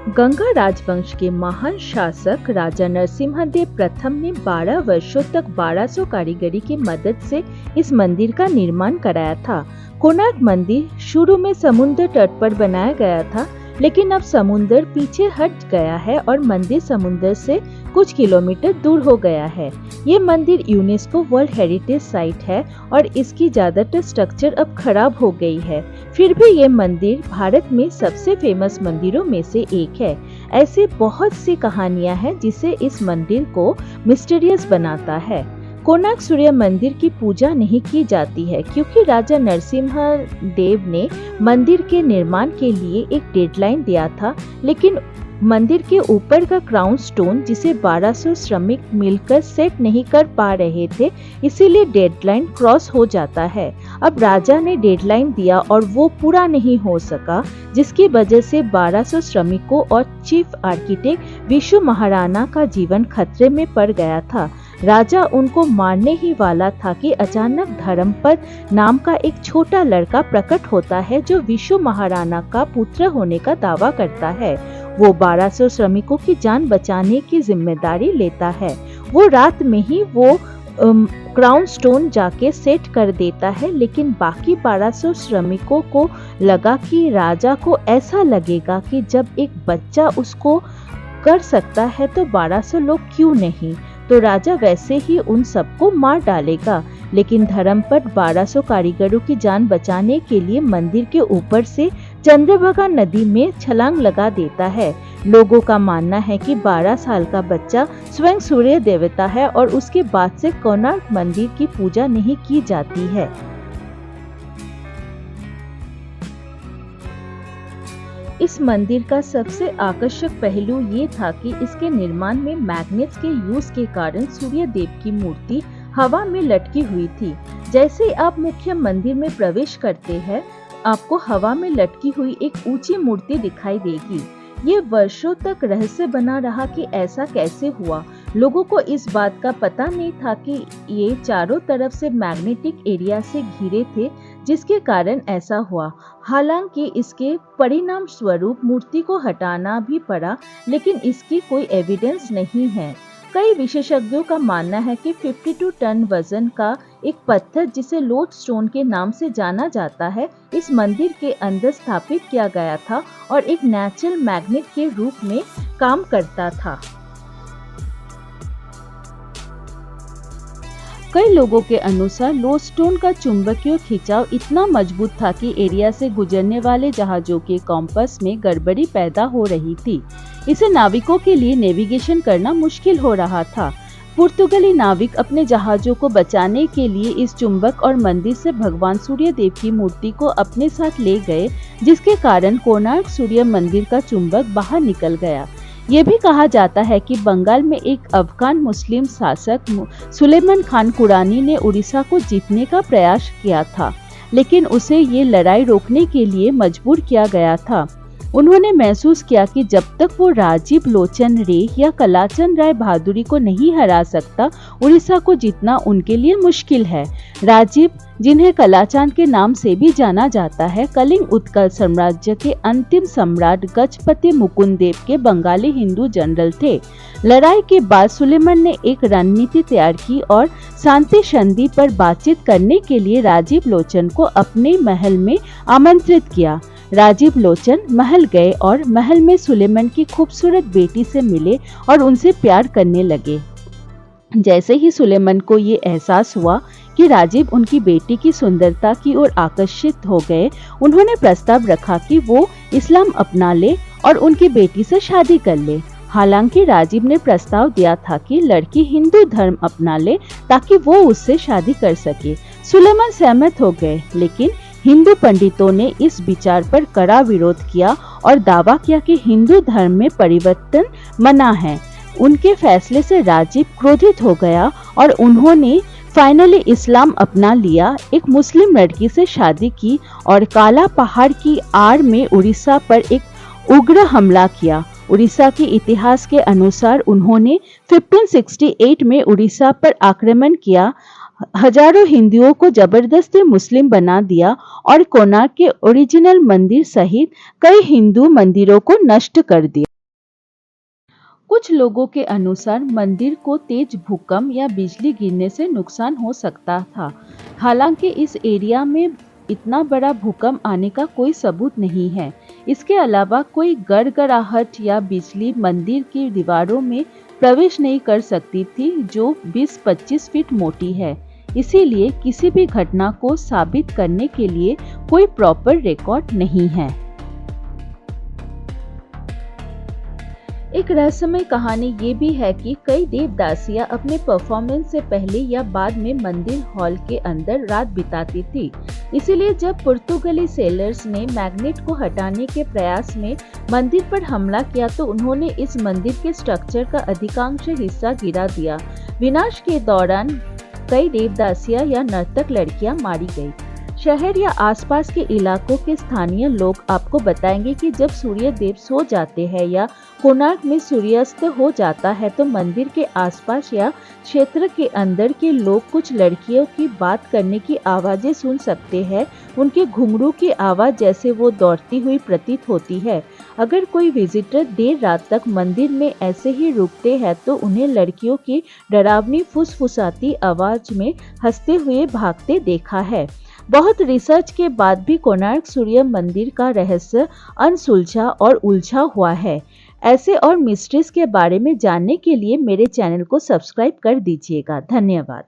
गंगा राजवंश के महान शासक राजा नरसिम्हदेव प्रथम ने 12 वर्षों तक 1200 कारीगरी की मदद से इस मंदिर का निर्माण कराया था। कोणार्क मंदिर शुरू में समुद्र तट पर बनाया गया था, लेकिन अब समुद्र पीछे हट गया है और मंदिर समुद्र से कुछ किलोमीटर दूर हो गया है। ये मंदिर यूनेस्को वर्ल्ड हेरिटेज साइट है और इसकी ज्यादातर स्ट्रक्चर अब खराब हो गई है। फिर भी ये मंदिर भारत में सबसे फेमस मंदिरों में से एक है। ऐसे बहुत सी कहानियां हैं जिसे इस मंदिर को मिस्टीरियस बनाता है। कोणार्क सूर्य मंदिर की पूजा नहीं की जाती है क्योंकि राजा नरसिम्हदेव ने मंदिर के निर्माण के लिए एक डेडलाइन दिया था, लेकिन मंदिर के ऊपर का क्राउन स्टोन जिसे 1200 श्रमिक मिलकर सेट नहीं कर पा रहे थे, इसीलिए डेडलाइन क्रॉस हो जाता है। अब राजा ने डेडलाइन दिया और वो पूरा नहीं हो सका, जिसकी वजह से 1200 श्रमिकों और चीफ आर्किटेक्ट विशु महाराणा का जीवन खतरे में पड़ गया था। राजा उनको मारने ही वाला था कि अचानक धर्मपद नाम का एक छोटा लड़का प्रकट होता है जो विशु महाराणा का पुत्र होने का दावा करता है। वो 1200 श्रमिकों की जान बचाने की जिम्मेदारी लेता है। वो रात में ही वो क्राउन स्टोन जाके सेट कर देता है, लेकिन बाकी 1200 श्रमिकों को लगा कि राजा को ऐसा लगेगा कि जब एक बच्चा उसको कर सकता है तो 1200 लोग क्यों नहीं, तो राजा वैसे ही उन सबको मार डालेगा। लेकिन धर्मपद 1200 कारीगरों की जान बचाने के लिए मंदिर के ऊपर से चंद्रभागा नदी में छलांग लगा देता है। लोगों का मानना है कि 12 साल का बच्चा स्वयं सूर्य देवता है और उसके बाद से कोणार्क मंदिर की पूजा नहीं की जाती है। इस मंदिर का सबसे आकर्षक पहलू ये था कि इसके निर्माण में मैग्नेट्स के यूज के कारण सूर्य देव की मूर्ति हवा में लटकी हुई थी। जैसे आप मुख्य मंदिर में प्रवेश करते हैं, आपको हवा में लटकी हुई एक ऊंची मूर्ति दिखाई देगी। ये वर्षों तक रहस्य बना रहा कि ऐसा कैसे हुआ। लोगों को इस बात का पता नहीं था कि ये चारों तरफ से मैग्नेटिक एरिया से घिरे थे, जिसके कारण ऐसा हुआ। हालांकि इसके परिणाम स्वरूप मूर्ति को हटाना भी पड़ा, लेकिन इसकी कोई एविडेंस नहीं है। कई विशेषज्ञों का मानना है कि 52 टन वजन का एक पत्थर जिसे लोड स्टोन के नाम से जाना जाता है, इस मंदिर के अंदर स्थापित किया गया था और एक नेचुरल मैग्नेट के रूप में काम करता था। कई लोगों के अनुसार लोडस्टोन का चुंबकीय खिंचाव इतना मजबूत था कि एरिया से गुजरने वाले जहाजों के कॉम्पस में गड़बड़ी पैदा हो रही थी। इसे नाविकों के लिए नेविगेशन करना मुश्किल हो रहा था। पुर्तगाली नाविक अपने जहाजों को बचाने के लिए इस चुंबक और मंदिर से भगवान सूर्य देव की मूर्ति को अपने साथ ले गए, जिसके कारण कोणार्क सूर्य मंदिर का चुंबक बाहर निकल गया। ये भी कहा जाता है कि बंगाल में एक अफगान मुस्लिम शासक सुलेमान खान कुरानी ने उड़ीसा को जीतने का प्रयास किया था, लेकिन उसे ये लड़ाई रोकने के लिए मजबूर किया गया था। उन्होंने महसूस किया कि जब तक वो राजीव लोचन रे या कलाचंद राय बहादुरी को नहीं हरा सकता, उड़ीसा को जीतना उनके लिए मुश्किल है। राजीव, जिन्हें कलाचंद के नाम से भी जाना जाता है, कलिंग उत्कल साम्राज्य के अंतिम सम्राट गजपति मुकुंद देव के बंगाली हिंदू जनरल थे। लड़ाई के बाद सुलेमान ने एक रणनीति तैयार की और शांति संधि पर बातचीत करने के लिए राजीव लोचन को अपने महल में आमंत्रित किया। राजीव लोचन महल गए और महल में सुलेमान की खूबसूरत बेटी से मिले और उनसे प्यार करने लगे। जैसे ही सुलेमान को ये एहसास हुआ कि राजीव उनकी बेटी की सुंदरता की ओर आकर्षित हो गए, उन्होंने प्रस्ताव रखा कि वो इस्लाम अपना ले और उनकी बेटी से शादी कर ले। हालांकि राजीव ने प्रस्ताव दिया था कि लड़की हिंदू धर्म अपना ले ताकि वो उससे शादी कर सके। सुलेमान सहमत हो गए, लेकिन हिंदू पंडितों ने इस विचार पर कड़ा विरोध किया और दावा किया कि हिंदू धर्म में परिवर्तन मना है। उनके फैसले से राजीव क्रोधित हो गया और उन्होंने फाइनली इस्लाम अपना लिया, एक मुस्लिम लड़की से शादी की और काला पहाड़ की आड़ में उड़ीसा पर एक उग्र हमला किया। उड़ीसा के इतिहास के अनुसार उन्होंने 1568 में उड़ीसा पर आक्रमण किया, हजारों हिंदुओं को जबरदस्ती मुस्लिम बना दिया और कोणार्क के ओरिजिनल मंदिर सहित कई हिंदू मंदिरों को नष्ट कर दिया। कुछ लोगों के अनुसार मंदिर को तेज भूकंप या बिजली गिरने से नुकसान हो सकता था। हालांकि इस एरिया में इतना बड़ा भूकंप आने का कोई सबूत नहीं है। इसके अलावा कोई गड़गड़ाहट या बिजली मंदिर की दीवारों में प्रवेश नहीं कर सकती थी, जो 20-25 फीट मोटी है। इसीलिए किसी भी घटना को साबित करने के लिए कोई प्रॉपर रिकॉर्ड नहीं है। एक रहस्यमय कहानी ये भी है कि कई देवदासियां अपने परफॉर्मेंस से पहले या बाद में मंदिर हॉल के अंदर रात बिताती थी। इसीलिए जब पुर्तगाली सेलर्स ने मैग्नेट को हटाने के प्रयास में मंदिर पर हमला किया तो उन्होंने इस मंदिर के स्ट्रक्चर का अधिकांश हिस्सा गिरा दिया। विनाश के दौरान कई देवदासियां या नर्तक लड़कियां मारी गई। शहर या आसपास के इलाकों के स्थानीय लोग आपको बताएंगे कि जब सूर्य देव सो जाते हैं या कोणार्क में सूर्यास्त हो जाता है तो मंदिर के आसपास या क्षेत्र के अंदर के लोग कुछ लड़कियों की बात करने की आवाजें सुन सकते हैं। उनके घुंघरू की आवाज जैसे वो दौड़ती हुई प्रतीत होती है। अगर कोई विजिटर देर रात तक मंदिर में ऐसे ही रुकते हैं तो उन्हें लड़कियों की डरावनी फुसफुसाती आवाज में हंसते हुए भागते देखा है। बहुत रिसर्च के बाद भी कोणार्क सूर्य मंदिर का रहस्य अनसुलझा और उलझा हुआ है। ऐसे और मिस्ट्रीज के बारे में जानने के लिए मेरे चैनल को सब्सक्राइब कर दीजिएगा। धन्यवाद।